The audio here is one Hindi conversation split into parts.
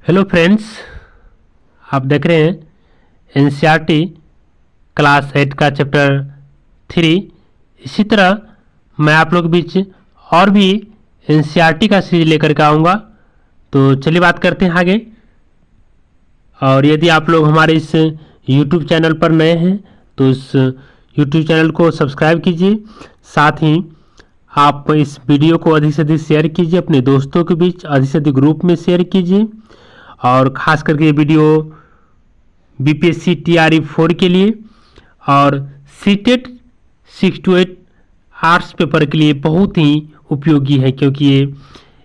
हेलो फ्रेंड्स, आप देख रहे हैं एनसीईआरटी क्लास 8 का चैप्टर 3। इसी तरह मैं आप लोग के बीच और भी एनसीईआरटी का सीरीज लेकर के आऊँगा। तो चलिए बात करते हैं आगे। और यदि आप लोग हमारे इस यूट्यूब चैनल पर नए हैं तो इस यूट्यूब चैनल को सब्सक्राइब कीजिए। साथ ही आप इस वीडियो को अधिक से अधिक शेयर कीजिए, अपने दोस्तों के बीच अधिक से अधिक ग्रुप में शेयर कीजिए। और ख़ास करके ये वीडियो बीपीएससी टीआरई 4 के लिए और सीटेट 6 to 8 आर्ट्स पेपर के लिए बहुत ही उपयोगी है, क्योंकि ये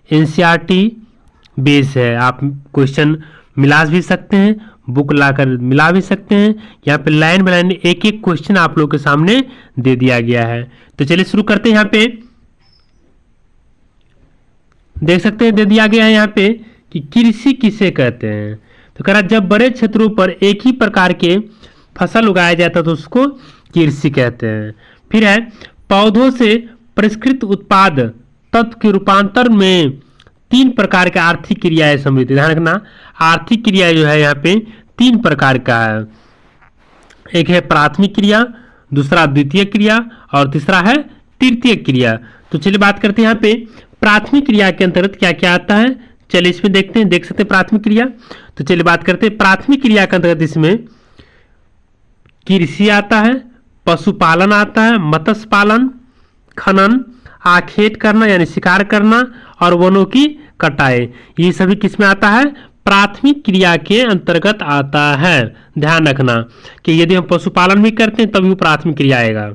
एनसीईआरटी बेस है। आप क्वेश्चन मिला भी सकते हैं, बुक लाकर मिला भी सकते हैं। यहाँ पे लाइन बाय लाइन एक एक क्वेश्चन आप लोग के सामने दे दिया गया है। तो चलिए शुरू करते हैं। यहाँ पे देख सकते हैं दे दिया गया है यहाँ पे कि कृषि किसे कहते हैं। तो कह रहा जब बड़े क्षेत्रों पर एक ही प्रकार के फसल उगाया जाता है तो उसको कृषि कहते हैं। फिर है पौधों से परिष्कृत उत्पाद तत्व के रूपांतर में 3 प्रकार के आर्थिक क्रियाएं सम्मिलित। ध्यान रखना, आर्थिक क्रिया जो है यहाँ पे 3 प्रकार का है। एक है प्राथमिक क्रिया, दूसरा द्वितीय क्रिया और तीसरा है तृतीय क्रिया। तो चलिए बात करते हैं यहाँ पे प्राथमिक क्रिया के अंतर्गत क्या क्या आता है। चलिए इसमें देखते हैं, देख सकते हैं प्राथमिक क्रिया। तो चलिए बात करते हैं प्राथमिक क्रिया के अंतर्गत। इसमें कृषि आता है, पशुपालन आता है, मत्स्य पालन, खनन, आखेट करना यानी शिकार करना और वनों की कटाई, ये सभी किस में आता है? प्राथमिक क्रिया के अंतर्गत आता है। ध्यान रखना कि यदि हम पशुपालन भी करते हैं तभी वो प्राथमिक क्रिया आएगा,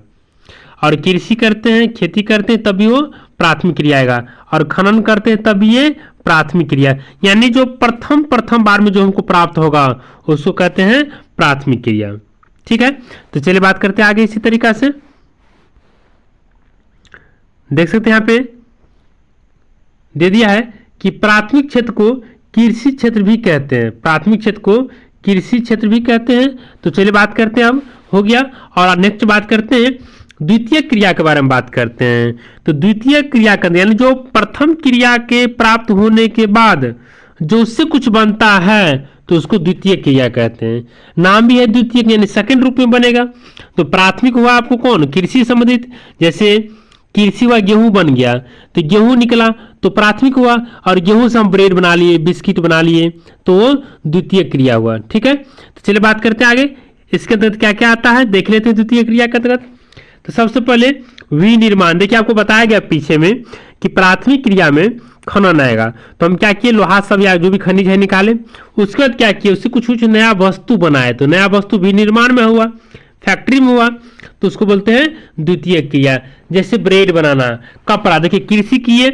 और कृषि करते हैं, खेती करते हैं तभी वो प्राथमिक क्रिया आएगा, और खनन करते हैं तभी ये प्राथमिक क्रिया, यानी जो प्रथम बार में जो हमको प्राप्त होगा उसको कहते हैं प्राथमिक क्रिया। ठीक है, तो चलिए बात करते हैं आगे। इसी तरीका से देख सकते हैं यहाँ पे दे दिया है कि प्राथमिक क्षेत्र को कृषि क्षेत्र भी कहते हैं। प्राथमिक क्षेत्र को कृषि क्षेत्र भी कहते हैं। तो चलिए बात करते हैं, अब हो गया। और नेक्स्ट बात करते हैं द्वितीय क्रिया के बारे में बात करते हैं। तो द्वितीय क्रिया का यानी जो प्रथम क्रिया के प्राप्त होने के बाद जो उससे कुछ बनता है तो उसको द्वितीय क्रिया कहते हैं। नाम भी है द्वितीय, यानी सेकंड रूप में बनेगा। तो प्राथमिक हुआ आपको कौन? कृषि संबंधित। जैसे कृषि हुआ, गेहूं बन गया तो गेहूं निकला तो प्राथमिक हुआ, और गेहूं से हम ब्रेड बना लिए, बिस्किट बना लिए तो वो द्वितीय क्रिया हुआ। ठीक है, तो चलिए बात करते हैं आगे। इसके अंतर्गत क्या क्या आता है देख लेते हैं द्वितीय क्रिया के अंतर्गत। तो सबसे पहले विनिर्माण। देखिए आपको बताया गया पीछे में कि प्राथमिक क्रिया में खनन आएगा, तो हम क्या किए, लोहा सब या जो भी खनिज है निकाले। उसके बाद क्या किए, उससे कुछ नया वस्तु बनाए, तो नया वस्तु विनिर्माण में हुआ, फैक्ट्री में हुआ, तो उसको बोलते हैं द्वितीय क्रिया। जैसे ब्रेड बनाना, कपड़ा, देखिए कृषि किए,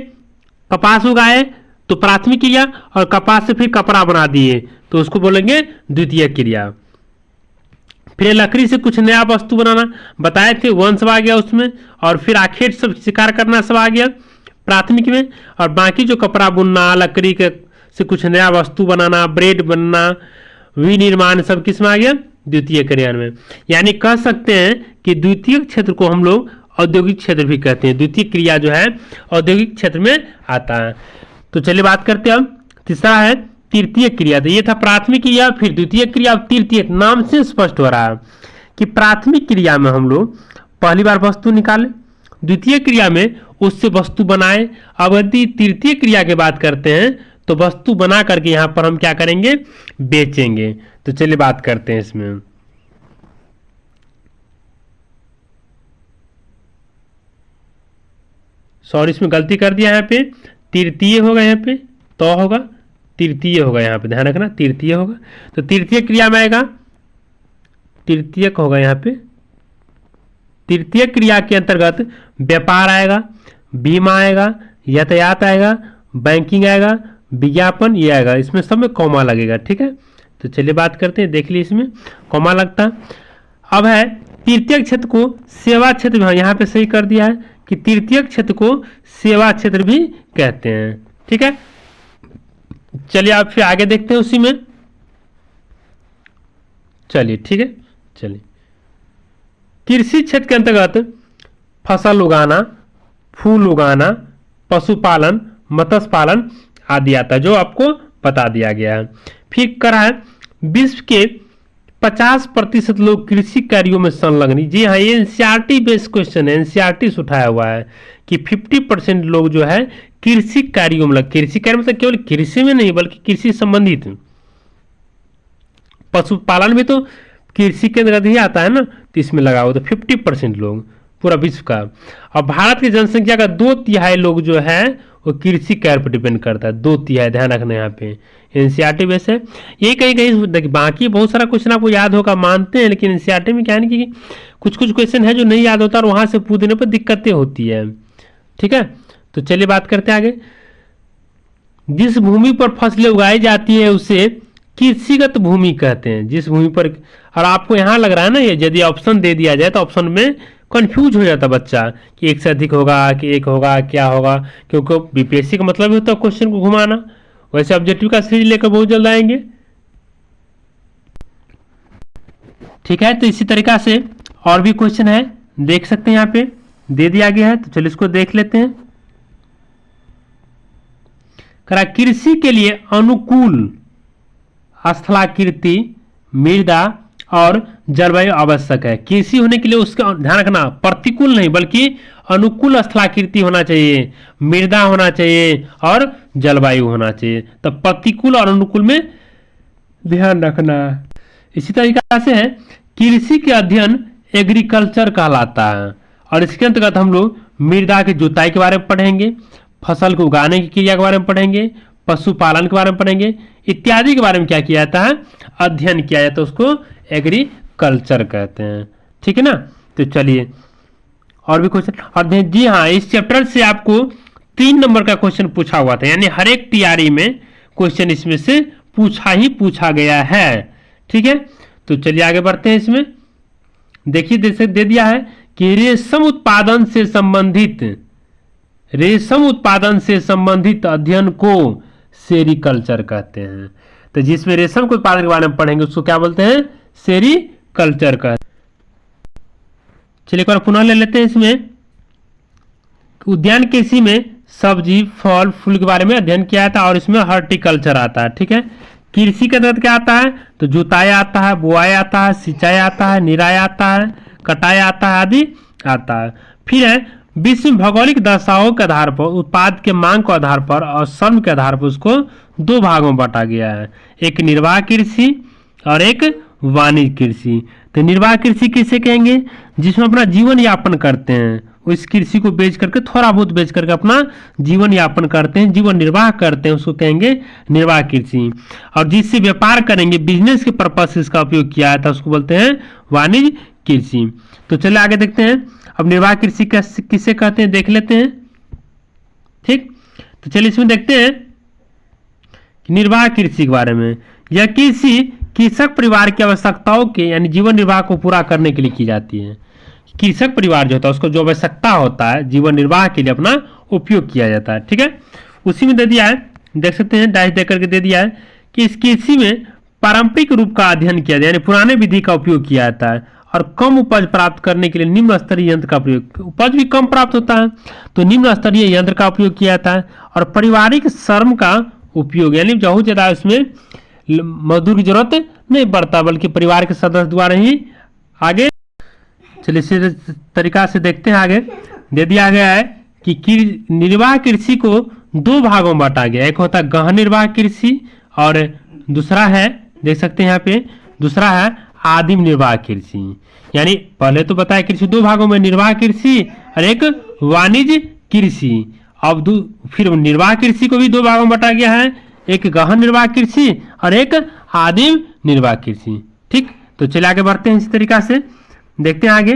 कपास उगाए तो प्राथमिक क्रिया, और कपास से फिर कपड़ा बना दिए तो उसको बोलेंगे द्वितीय क्रिया। फिर लकड़ी से कुछ नया वस्तु बनाना, बताए थे, वन सब आ गया उसमें, और फिर आखेट सब शिकार करना सब आ गया प्राथमिक में। और बाकी जो कपड़ा बुनना, लकड़ी के से कुछ नया वस्तु बनाना, ब्रेड बनना, विनिर्माण, सब किस में आ गया? द्वितीय क्रिया में। यानी कह सकते हैं कि द्वितीय क्षेत्र को हम लोग औद्योगिक क्षेत्र भी कहते हैं। द्वितीय क्रिया जो है औद्योगिक क्षेत्र में आता है। तो चलिए बात करते हैं अब। तीसरा है तृतीय क्रिया। तो ये था प्राथमिक क्रिया, फिर द्वितीय क्रिया, अब तृतीय। नाम से स्पष्ट हो रहा है कि प्राथमिक क्रिया में हम लोग पहली बार वस्तु निकाले, द्वितीय क्रिया में उससे वस्तु बनाए। अब यदि तृतीय क्रिया की बात करते हैं तो वस्तु बना करके यहाँ पर हम क्या करेंगे, बेचेंगे। तो चलिए बात करते हैं इसमें। सॉरी, इसमें गलती कर दिया, यहाँ पे तृतीय होगा, यहाँ पे तो होगा, तृतीय होगा, यहाँ पे ध्यान रखना तृतीय होगा। तो तृतीय क्रिया में आएगा, तृतीयक होगा यहाँ पे। तृतीय क्रिया के अंतर्गत व्यापार आएगा, बीमा आएगा, यातायात आएगा, बैंकिंग आएगा, विज्ञापन ये आएगा। इसमें सब में कॉमा लगेगा। ठीक है, तो चलिए बात करते हैं, देख लीजिए इसमें कॉमा लगता। अब है तृतीय क्षेत्र को सेवा क्षेत्र भी, यहाँ पे सही कर दिया है कि तृतीय क्षेत्र को सेवा क्षेत्र भी कहते हैं। ठीक है, चलिए आप फिर आगे देखते हैं उसी में। चलिए ठीक है, चलिए कृषि क्षेत्र के अंतर्गत फसल उगाना, फूल उगाना, पशुपालन, मत्स्य पालन आदि आता है, जो आपको बता दिया गया है। फिर करा है विश्व के 50% लोग कृषि कार्यों में संलग्न। जी हाँ, ये एनसीईआरटी बेस्ड क्वेश्चन है, एनसीईआरटी से उठाया हुआ है कि 50% लोग जो है कृषि कार्यों में कृषि कार्य मतलब केवल कृषि में नहीं बल्कि कृषि संबंधित पशुपालन में तो कृषि के अंतर्गत ही आता है ना, तो इसमें लगा हुआ। तो 50% लोग पूरा विश्व का। और भारत की जनसंख्या का 2/3 लोग जो है वो कृषि कार्य पर डिपेंड करता है। 2/3 ध्यान रखना यहाँ पे, एनसीईआरटी बेस है ये। कहीं कहीं देखिए बाकी बहुत सारा क्वेश्चन आपको याद होगा मानते हैं, लेकिन एनसीईआरटी में क्या है कि कुछ कुछ क्वेश्चन है जो नहीं याद होता और वहां से पूछने पर दिक्कतें होती है। ठीक है, तो चलिए बात करते हैं आगे। जिस भूमि पर फसलें उगाई जाती है उसे कृषिगत भूमि कहते हैं। जिस भूमि पर, और आपको यहाँ लग रहा है ना, ये यदि ऑप्शन दे दिया जाए तो ऑप्शन में कंफ्यूज हो जाता बच्चा कि एक से अधिक होगा कि एक होगा क्या होगा, क्योंकि बीपीएससी का मतलब ही होता है क्वेश्चन को घुमाना। वैसे ऑब्जेक्टिव का सीरीज लेकर बहुत जल्द आएंगे। ठीक है, तो इसी तरीका से और भी क्वेश्चन है, देख सकते हैं यहाँ पे दे दिया गया है, तो चलिए इसको देख लेते हैं। करा कृषि के लिए अनुकूल स्थलाकृति, मृदा और जलवायु आवश्यक है। कृषि होने के लिए उसका ध्यान रखना, प्रतिकूल नहीं बल्कि अनुकूल स्थलाकृति होना चाहिए, मृदा होना चाहिए और जलवायु होना चाहिए। तो प्रतिकूल और अनुकूल में ध्यान रखना। इसी तरीका से है कृषि के अध्ययन एग्रीकल्चर कहलाता है, और इसके अंतर्गत हम लोग मृदा की जुताई के बारे में पढ़ेंगे, फसल को उगाने की क्रिया के बारे में पढ़ेंगे, पशुपालन के बारे में पढ़ेंगे, इत्यादि के बारे में क्या किया जाता है, अध्ययन किया जाता है, उसको एग्रीकल्चर कहते हैं। ठीक है ना, तो चलिए और भी क्वेश्चन। और जी हाँ, इस चैप्टर से आपको 3 नंबर का क्वेश्चन पूछा हुआ था, यानी हर एक टीआरई में क्वेश्चन इसमें से पूछा गया है। ठीक है, तो चलिए आगे बढ़ते हैं। इसमें देखिए दे दिया है कि रेशम उत्पादन से संबंधित अध्ययन को सेरीकल्चर कहते हैं। तो जिसमें रेशम के उत्पादन के बारे में पढ़ेंगे उसको क्या बोलते हैं, सेरीकल्चर कहते हैं। चलिए एक बार पुनः ले लेते हैं। इसमें उद्यान कृषि में सब्जी फल फूल के बारे में अध्ययन किया था, और इसमें हॉर्टिकल्चर आता है। ठीक है, कृषि के अंतर्गत क्या आता है, तो जुताई आता है, बुआई आता है, सिंचाई आता है, निराई आता है, कटाई आता है, आदि आता है। फिर है विश्व में भौगोलिक दशाओं के आधार पर उत्पाद के मांग के आधार पर और श्रम के आधार पर उसको 2 भागों में बांटा गया है, एक निर्वाह कृषि और एक वाणिज्य कृषि। तो निर्वाह कृषि किसे कहेंगे, जिसमें अपना जीवन यापन करते हैं, उस कृषि को बेच करके थोड़ा बहुत बेच करके अपना जीवन यापन करते हैं, जीवन निर्वाह करते हैं, उसको कहेंगे निर्वाह कृषि। और जिससे व्यापार करेंगे, बिजनेस के पर्पज से इसका उपयोग किया जाता है, उसको बोलते हैं वाणिज्य कृषि। तो चलिए आगे देखते हैं, अब निर्वाह कृषि किसे कहते हैं देख लेते हैं। ठीक, तो चलिए इसमें देखते हैं निर्वाह कृषि के बारे में। यह कृषि कृषक परिवार की आवश्यकताओं के यानी जीवन निर्वाह को पूरा करने के लिए की जाती है। कृषक परिवार जो होता है उसको जो आवश्यकता होता है जीवन निर्वाह के लिए अपना उपयोग किया जाता है। ठीक है, उसी में दे दिया है, देख सकते हैं डैश दे करके दे दिया है कि इस कृषि में पारंपरिक रूप का अध्ययन किया जाए, यानी पुराने विधि का उपयोग किया जाता है, और कम उपज प्राप्त करने के लिए निम्न स्तरीय यंत्र का प्रयोग, उपज भी कम प्राप्त होता है तो निम्न स्तरीय यंत्र का उपयोग किया जाता है, और पारिवारिक श्रम का उपयोग, यानी बहुत ज्यादा इसमें मजदूर की जरूरत नहीं पड़ता बल्कि परिवार के सदस्य द्वारा ही आगे। चलिए इसी तरीका से देखते हैं आगे। दे दिया गया है कि निर्वाह कृषि को 2 भागों में बांटा गया, एक होता है गहन निर्वाह कृषि और दूसरा है, देख सकते हैं यहाँ पे, दूसरा है आदिम निर्वाह कृषि। यानी पहले तो बताया कृषि 2 भागों में, निर्वाह कृषि और एक वाणिज्य कृषि। अब फिर निर्वाह कृषि को भी 2 भागों में बांटा गया है, एक गहन निर्वाह कृषि और एक आदिम निर्वाह कृषि। ठीक, तो चलिए आगे बढ़ते हैं इसी तरीका से, देखते हैं आगे।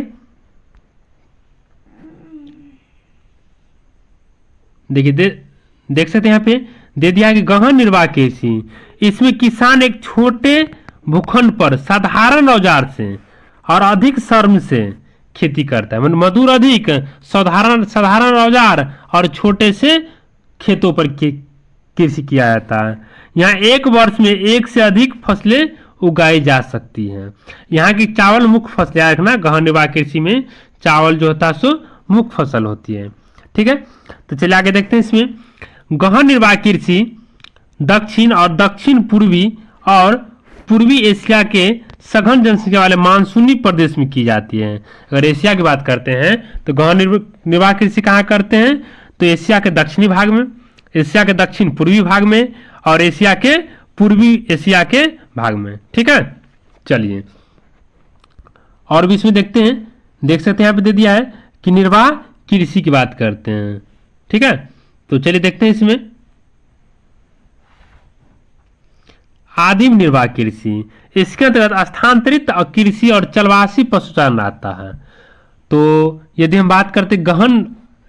देखिए देख सकते हैं यहाँ पे दे दिया है कि गहन निर्वाह कृषि, इसमें किसान एक छोटे भूखंड पर साधारण औजार से और अधिक श्रम से खेती करता है, मजदूर अधिक, साधारण औजार और छोटे से खेतों पर कृषि किया जाता है। यहाँ एक वर्ष में 1 से अधिक फसलें उगाई जा सकती हैं। यहाँ की चावल मुख्य फसल, याद रखना गहन निर्वाह कृषि में चावल जो होता है सो मुख्य फसल होती है। ठीक है, तो चलिए आगे देखते हैं। इसमें गहन निर्वाह कृषि दक्षिण और दक्षिण पूर्वी और पूर्वी एशिया के सघन जनसंख्या वाले मानसूनी प्रदेश में की जाती है। अगर एशिया की बात करते हैं तो गहन निर्वाह कृषि कहाँ करते हैं, तो एशिया के दक्षिणी भाग में, एशिया के दक्षिण पूर्वी भाग में और एशिया के पूर्वी एशिया के भाग में। ठीक है, चलिए और भी इसमें देखते हैं, देख सकते हैं यहाँ पे दे दिया है कि निर्वाह कृषि की बात करते हैं। ठीक है, तो चलिए देखते हैं इसमें आदिम निर्वाह कृषि, इसके अंतर्गत स्थानांतरित कृषि और चलवासी पशुचारण आता है। तो यदि हम बात करते गहन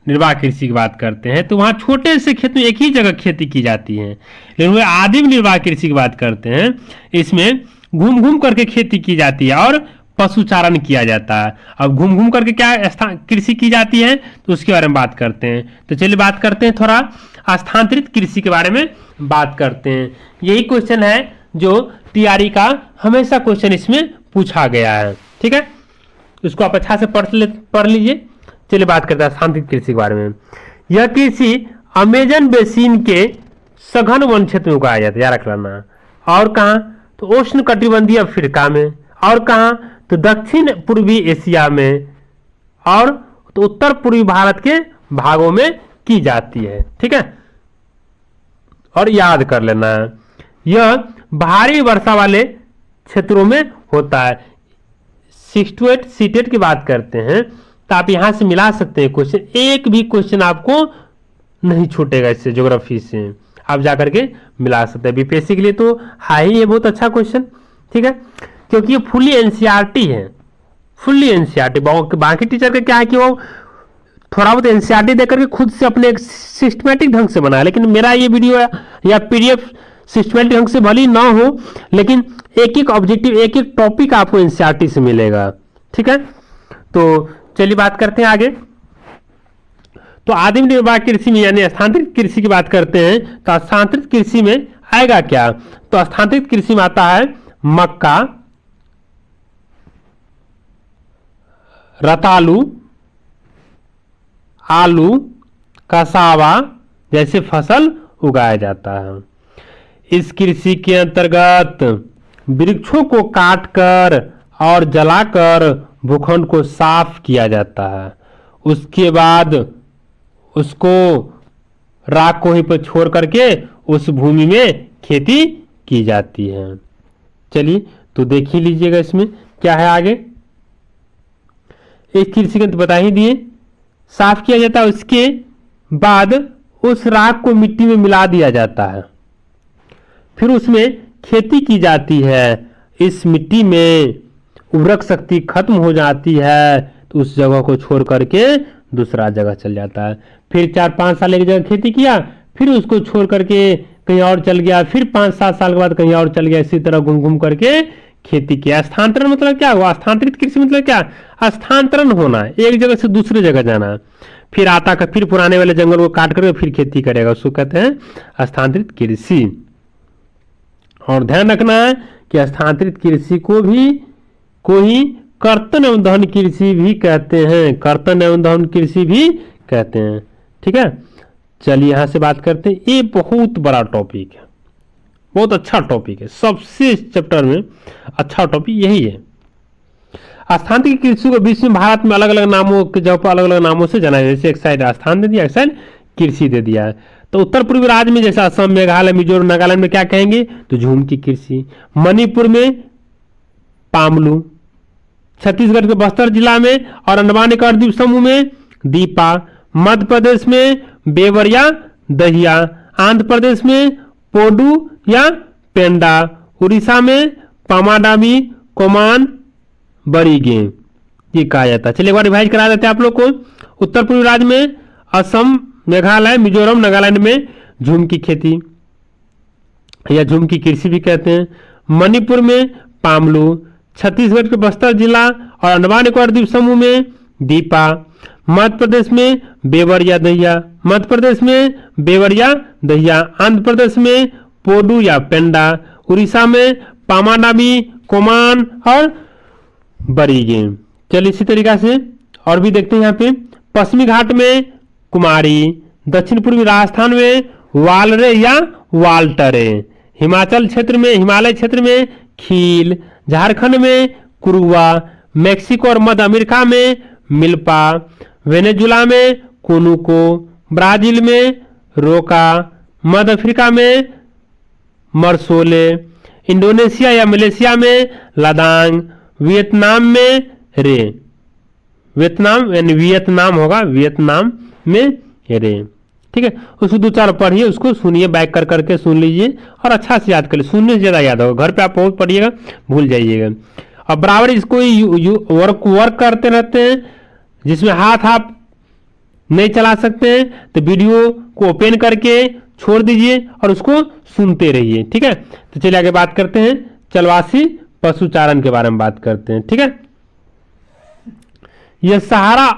निर्वाह कृषि की बात करते हैं तो वहाँ छोटे से खेत में एक ही जगह खेती की जाती है। लेकिन वह आदिम निर्वाह कृषि की बात करते हैं, इसमें घूम घूम करके खेती की जाती है और पशुचारण किया जाता है। अब घूम घूम करके क्या कृषि की जाती है तो उसके बारे में बात करते हैं। तो चलिए बात करते हैं, थोड़ा स्थानांतरित कृषि के बारे में बात करते हैं। यही क्वेश्चन है जो टीआरई का हमेशा क्वेश्चन इसमें पूछा गया है। ठीक है, इसको आप अच्छा से पढ़ लीजिए। चलिए बात करते हैं स्थानांतरित कृषि के बारे में। यह कृषि अमेजन बेसिन के सघन वन क्षेत्र में उगाया जाता है, याद रख लेना। और कहाँ, तो उष्ण कटिबंधीय अफ्रीका में, और कहाँ, तो दक्षिण पूर्वी एशिया में, और तो उत्तर पूर्वी भारत के भागों में की जाती है। ठीक है, और याद कर लेना है यह भारी वर्षा वाले क्षेत्रों में होता है। 6 to 8 सीटेट की बात करते हैं तो आप यहां से मिला सकते हैं क्वेश्चन, एक भी क्वेश्चन आपको नहीं छूटेगा इससे, ज्योग्राफी से आप जाकर के मिला सकते हैं। बीपीएससी के लिए तो है ही ये बहुत अच्छा क्वेश्चन। ठीक है, क्योंकि ये फुल्ली एनसीईआरटी है, फुल्ली एनसीईआरटी। बाकी टीचर का क्या है कि वो थोड़ा बहुत एनसीईआरटी देकर के खुद से अपने एक सिस्टमेटिक ढंग से बनाया, लेकिन मेरा ये वीडियो या पीडीएफ सिस्टमेटिक ढंग से भली ना हो, लेकिन एक एक ऑब्जेक्टिव, एक एक टॉपिक आपको एनसीईआरटी से मिलेगा। ठीक है, तो चलिए बात करते हैं आगे। तो आदिम निर्वाह कृषि में यानी स्थानांतरित कृषि की बात करते हैं तो स्थानांतरित कृषि में आएगा क्या, तो स्थानांतरित कृषि में आता है मक्का, रतालू, आलू, कसावा जैसे फसल उगाया जाता है। इस कृषि के अंतर्गत वृक्षों को काटकर और जलाकर भूखंड को साफ किया जाता है। उसके बाद उसको राख को ही पर छोड़ करके उस भूमि में खेती की जाती है। चलिए तो देख ही लीजिएगा इसमें क्या है आगे। इस कृषि के अंत बता ही दिए, साफ किया जाता है, उसके बाद उस राख को मिट्टी में मिला दिया जाता है, फिर उसमें खेती की जाती है। इस मिट्टी में उर्वरक शक्ति खत्म हो जाती है तो उस जगह को छोड़ करके दूसरा जगह चल जाता है। फिर 4-5 साल एक जगह खेती किया, फिर उसको छोड़ करके कहीं और चल गया, फिर 5-7 साल के बाद कहीं और चल गया। इसी तरह घूम घूम करके खेती किया। स्थानांतरण मतलब क्या हुआ, स्थानांतरित कृषि मतलब क्या, स्थानांतरण होना, एक जगह से दूसरे जगह जाना। फिर आता का फिर पुराने वाले जंगल को काट करके फिर खेती करेगा, उसको कहते हैं स्थानांतरित कृषि। और ध्यान रखना है कि स्थानांतरित कृषि को ही कर्तन एवं दहन कृषि भी कहते हैं, कर्तन एवं दहन कृषि भी कहते हैं। ठीक है, चलिए यहां से बात करते हैं। ये बहुत बड़ा टॉपिक है, बहुत अच्छा टॉपिक है, सबसे चैप्टर में अच्छा टॉपिक यही है। स्थानांतरित कृषि को विश्व में भारत में अलग अलग नामों के जगह पर अलग अलग नामों से जाना है। जैसे एक साइड स्थान दे दिया, एक साइड कृषि दे दिया है। तो उत्तर पूर्वी राज्य में जैसे असम, मेघालय, मिजोरम, नागालैंड में क्या कहेंगे, तो झूम की कृषि। मणिपुर में पामलू, छत्तीसगढ़ के बस्तर जिला में और अंडमान निकोबार द्वीप समूह में दीपा, मध्य प्रदेश में बेवर या दहिया, आंध्र प्रदेश में पोडू या पेंडा, उड़ीसा में पामाडामी, कोमान, बरीगे ये कहा जाता है। चलिए एक बार रिवाइज करा देते हैं आप लोग को। उत्तर पूर्वी राज्य में असम, मेघालय, मिजोरम, नागालैंड में झूम की खेती या झूम की कृषि भी कहते हैं। मणिपुर में पामलू, छत्तीसगढ़ के बस्तर जिला और अंडमान निकोबार द्वीप समूह में दीपा, मध्य प्रदेश में बेवर या दहिया, मध्य प्रदेश में बेवर या दहिया, आंध्र प्रदेश में पोडू या पेंडा, उड़ीसा में पामाडामी, कोमान और बरीगे। चलिए इसी तरीका से और भी देखते हैं। यहाँ पे पश्चिमी घाट में कुमारी, दक्षिण पूर्वी राजस्थान में वालरे या वाल्टरे। हिमाचल क्षेत्र में, हिमालय क्षेत्र में खील, झारखंड में कुरुआ, मेक्सिको और मध्य अमेरिका में मिल्पा, वेनेजुला में कोनुको, ब्राजील में रोका, मध्य अफ्रीका में मरसोले, इंडोनेशिया या मलेशिया में लादांग, वियतनाम में रे। वियतनाम यानी वियतनाम होगा, वियतनाम में रे। ठीक है, उसको दो चार पढ़िए, उसको सुनिए, बैक कर करके सुन लीजिए और अच्छा से याद कर लीजिए। सुनने से ज़्यादा याद होगा, घर पे आप बहुत पढ़िएगा, भूल जाइएगा। और बराबर इसको वर्क करते रहते हैं, जिसमें हाथ आप नहीं चला सकते हैं तो वीडियो को ओपन करके छोड़ दीजिए और उसको सुनते रहिए। ठीक है, तो चलिए आगे बात करते हैं, चलवासी पशुचारण के बारे में बात करते हैं। ठीक है, यह सहारा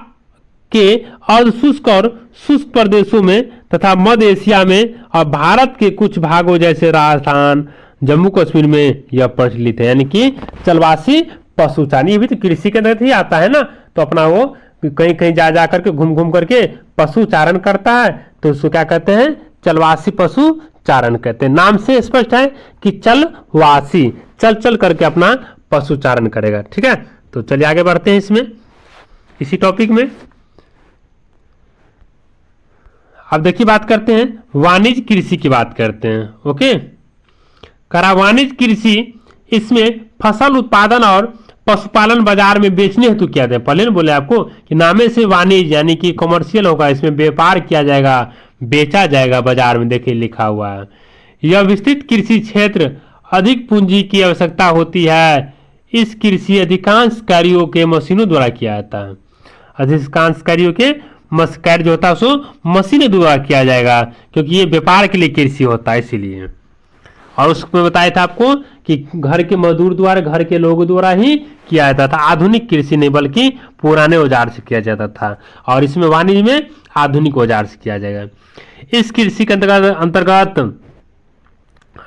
के अर्धशुष्क और शुष्क प्रदेशों में तथा मध्य एशिया में और भारत के कुछ भागों जैसे राजस्थान, जम्मू कश्मीर में यह प्रचलित है। यानी कि चलवासी पशुचारण, ये भी तो कृषि के अंदर ही आता है ना, तो अपना वो कहीं कहीं जा करके घूम घूम करके पशुचारण करता है, तो उसको क्या कहते हैं, चलवासी पशुचारण कहते हैं। नाम से स्पष्ट है कि चलवासी, चल चल करके अपना पशुचारण करेगा। ठीक है, तो चलिए आगे बढ़ते हैं इसमें, इसी टॉपिक में। अब देखिए बात करते हैं वाणिज्य कृषि की बात करते हैं। ओके, करा वाणिज्य कृषि, इसमें फसल उत्पादन और पशुपालन बाजार में बेचने हेतु किया जाए। पहले ना बोले आपको कि नामे से वाणिज्य यानी कि कमर्शियल होगा, इसमें व्यापार किया जाएगा, बेचा जाएगा बाजार में, देखिए लिखा हुआ है। यह विस्तृत कृषि क्षेत्र अधिक पूंजी की आवश्यकता होती है। इस कृषि अधिकांश कार्यों के मशीनों द्वारा किया जाता है। अधिकांश कार्यों के कार्य जो होता है उसको मशीनों द्वारा किया जाएगा, क्योंकि ये व्यापार के लिए कृषि होता है इसीलिए। और उसमें बताया था आपको कि घर के मजदूर द्वारा, घर के लोगों द्वारा ही किया जाता था। आधुनिक कृषि नहीं बल्कि पुराने औजार से किया जाता था, और इसमें वाणिज्य में आधुनिक औजार से किया जाएगा। इस कृषि के अंतर्गत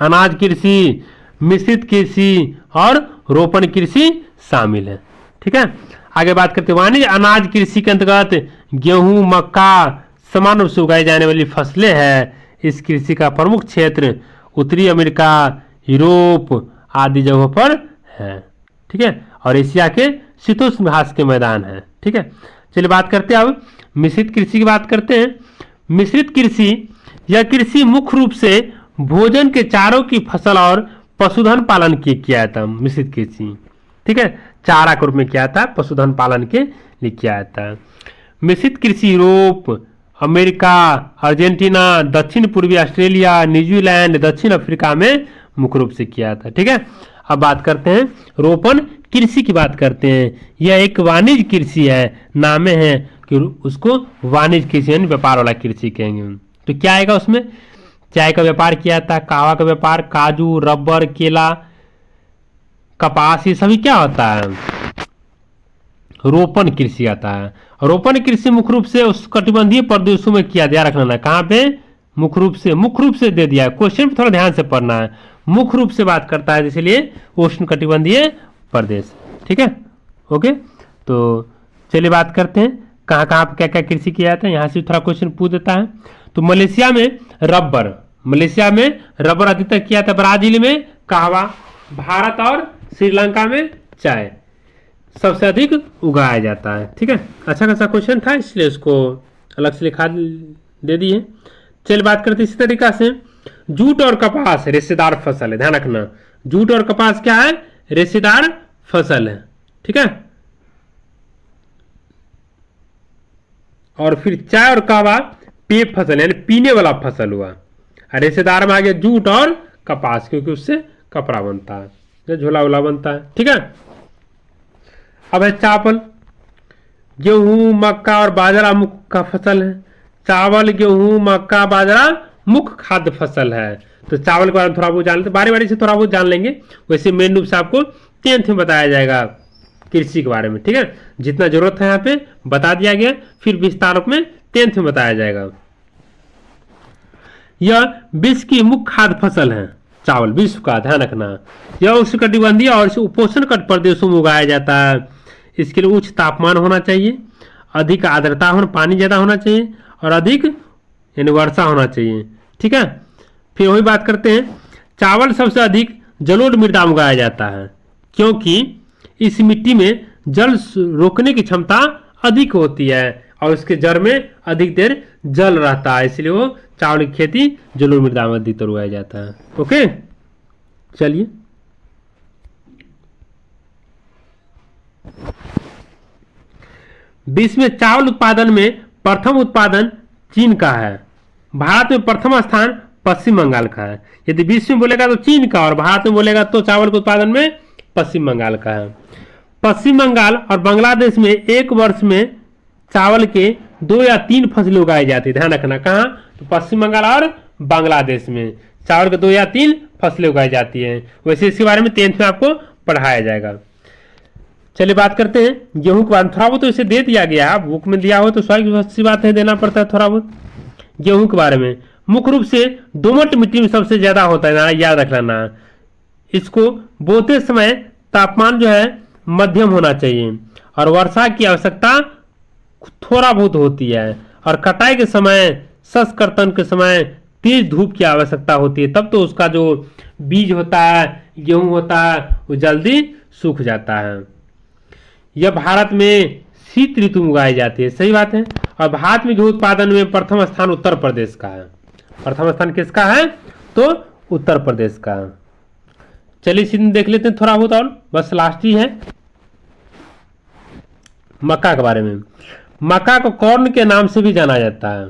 अनाज कृषि, मिश्रित कृषि और रोपण कृषि शामिल है। ठीक है, आगे बात करते हैं वाणिज्य अनाज कृषि के अंतर्गत गेहूं, मक्का समान रूप से उगाई जाने वाली फसलें हैं। इस कृषि का प्रमुख क्षेत्र उत्तरी अमेरिका, यूरोप आदि जगहों पर है। ठीक है, और एशिया के शीतोष्ण घास के मैदान है। ठीक है, चलिए बात करते हैं अब मिश्रित कृषि की बात करते हैं। मिश्रित कृषि, यह कृषि मुख्य रूप से भोजन के चारों की फसल और पशुधन पालन के किया जाता है। मिश्रित कृषि, ठीक है, चारा के रूप में किया जाता है, पशुधन पालन के लिए किया जाता है। मिश्रित कृषि यूरोप, अमेरिका, अर्जेंटीना, दक्षिण पूर्वी ऑस्ट्रेलिया, न्यूजीलैंड, दक्षिण अफ्रीका में मुख्य रूप से किया था। ठीक है, अब बात करते हैं रोपण कृषि की बात करते हैं। यह एक वाणिज्य कृषि है, नामे है कि उसको वाणिज्य कृषि यानी व्यापार वाला कृषि कहेंगे। तो क्या आएगा उसमें, चाय का व्यापार किया था, कावा का व्यापार, काजू, रबर, केला, कपास, ये सभी क्या होता है, रोपण कृषि आता है। रोपण कृषि मुख्य रूप से उष्णकटिबंधीय प्रदेशों में किया जाए, रखना है कहाँ पे, मुख्य रूप से दे दिया है, क्वेश्चन थोड़ा ध्यान से पढ़ना है। मुख्य रूप से बात करता है, इसलिए उष्णकटिबंधीय प्रदेश। ठीक है, ओके, तो चलिए बात करते हैं कहाँ कहाँ क्या क्या कृषि किया जाता है। यहाँ से थोड़ा क्वेश्चन पूछ देता है। तो मलेशिया में रबर, मलेशिया में रबर अधिकतर किया था। ब्राजील में कहवा, भारत और श्रीलंका में चाय सबसे अधिक उगाया जाता है। ठीक है, अच्छा खासा क्वेश्चन था, इसलिए उसको अलग से लिखा दे दिए। चलिए बात करते हैं इसी तरीका से जूट और कपास रेशेदार फसल है, ध्यान रखना, जूट और कपास क्या है, रेशेदार फसल है। ठीक है, और फिर चाय और कहवा पेय फसल यानी पीने वाला फसल हुआ। रेशेदार में आ गया जूट और कपास, क्योंकि उससे कपड़ा बनता है, झोला वोला बनता है। ठीक है, अब है चावल, गेहूं, मक्का और बाजरा मुख्य फसल है। चावल, गेहूं, मक्का, बाजरा मुख्य खाद्य फसल है। तो चावल के बारे में थोड़ा बहुत जान लेते, बारी बारी से थोड़ा बहुत जान लेंगे। वैसे मेन रूप से आपको 10th में बताया जाएगा कृषि के बारे में। ठीक है, जितना जरूरत है यहाँ पे बता दिया गया, फिर विस्तार रूप में 10th में बताया जाएगा। यह विश्व की मुख्य खाद्य फसल है, चावल विश्व का, ध्यान रखना। यह उष्णकटिबंधीय और उपोष्णकटिबंधीय प्रदेशों में उगाया जाता है। इसके लिए उच्च तापमान होना चाहिए, अधिक आर्द्रता होना, पानी ज्यादा होना चाहिए और अधिक यानी वर्षा होना चाहिए। ठीक है। फिर वही बात करते हैं, चावल सबसे अधिक जलोढ़ मृदा में उगाया जाता है क्योंकि इस मिट्टी में जल रोकने की क्षमता अधिक होती है और उसके जड़ में अधिक देर जल रहता है, इसलिए वो चावल की खेती जलोढ़ मृदा में अधिकतर उगाया जाता है। ओके, चलिए विश्व में चावल उत्पादन में प्रथम उत्पादन चीन का है। भारत में प्रथम स्थान पश्चिम बंगाल का है। यदि विश्व में बोलेगा तो चीन का और भारत में बोलेगा तो चावल के उत्पादन में पश्चिम बंगाल का है। पश्चिम बंगाल और बांग्लादेश में एक वर्ष में चावल के 2 या 3 फसलें उगाई जाती है। ध्यान रखना, कहाँ? तो पश्चिम बंगाल और बांग्लादेश में चावल के 2 या 3 फसलें उगाई जाती हैं। वैसे इसके बारे में 10th में आपको पढ़ाया जाएगा। चलिए बात करते हैं गेहूं के बारे में। थोड़ा बहुत तो इसे दे दिया गया है, बुक में दिया हो तो स्वाभाविक सी बात है, देना पड़ता है थोड़ा बहुत। गेहूं के बारे में मुख्य रूप से दोमट मिट्टी में सबसे ज्यादा होता है, याद रख लेना। इसको बोते समय तापमान जो है मध्यम होना चाहिए और वर्षा की आवश्यकता थोड़ा बहुत होती है और कटाई के समय, संस्करण के समय तेज धूप की आवश्यकता होती है, तब तो उसका जो बीज होता है, गेहूं होता है, वो जल्दी सूख जाता है। यह भारत में शीत ऋतु में उगाई जाती है, सही बात है। और भारत में गेहूं उत्पादन में प्रथम स्थान उत्तर प्रदेश का है। प्रथम स्थान किसका है? तो उत्तर प्रदेश का। चलिए सीधे देख लेते हैं थोड़ा बहुत और, बस लास्ट ही है। मक्का के बारे में, मक्का को कॉर्न के नाम से भी जाना जाता है।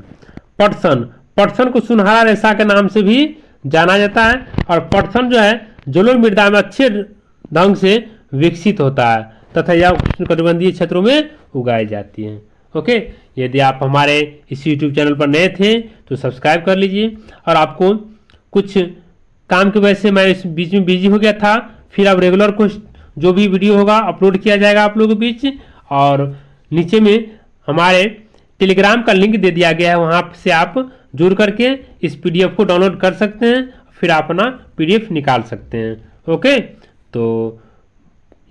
पटसन, पटसन को सुनहरा रेशा के नाम से भी जाना जाता है और पटसन जो है जलोढ़ मृदा में अच्छे ढंग से विकसित होता है तथा यह उष्णकटिबंधीय क्षेत्रों में उगाई जाती है। ओके, यदि आप हमारे इस YouTube चैनल पर नए थे तो सब्सक्राइब कर लीजिए। और आपको कुछ काम की वजह से मैं इस बीच में बिजी हो गया था, फिर अब रेगुलर कुछ जो भी वीडियो होगा अपलोड किया जाएगा आप लोगों के बीच। और नीचे में हमारे टेलीग्राम का लिंक दे दिया गया है, वहाँ से आप जुड़ करके इस PDF को डाउनलोड कर सकते हैं, फिर आप अपना PDF निकाल सकते हैं। ओके, तो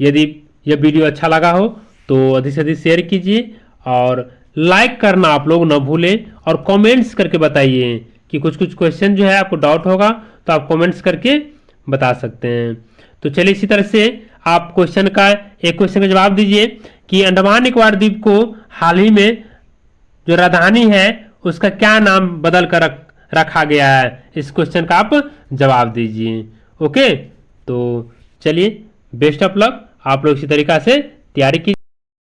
यदि यह वीडियो अच्छा लगा हो तो अधिक से अधिक शेयर कीजिए और लाइक करना आप लोग न भूलें और कमेंट्स करके बताइए कि कुछ क्वेश्चन जो है आपको डाउट होगा तो आप कमेंट्स करके बता सकते हैं। तो चलिए इसी तरह से आप एक क्वेश्चन का जवाब दीजिए कि अंडमान निकोबार द्वीप को हाल ही में जो राजधानी है उसका क्या नाम बदल कर रखा गया है, इस क्वेश्चन का आप जवाब दीजिए। ओके, तो चलिए बेस्ट ऑफ लक, आप लोग इसी तरीका से तैयारी कीजिए।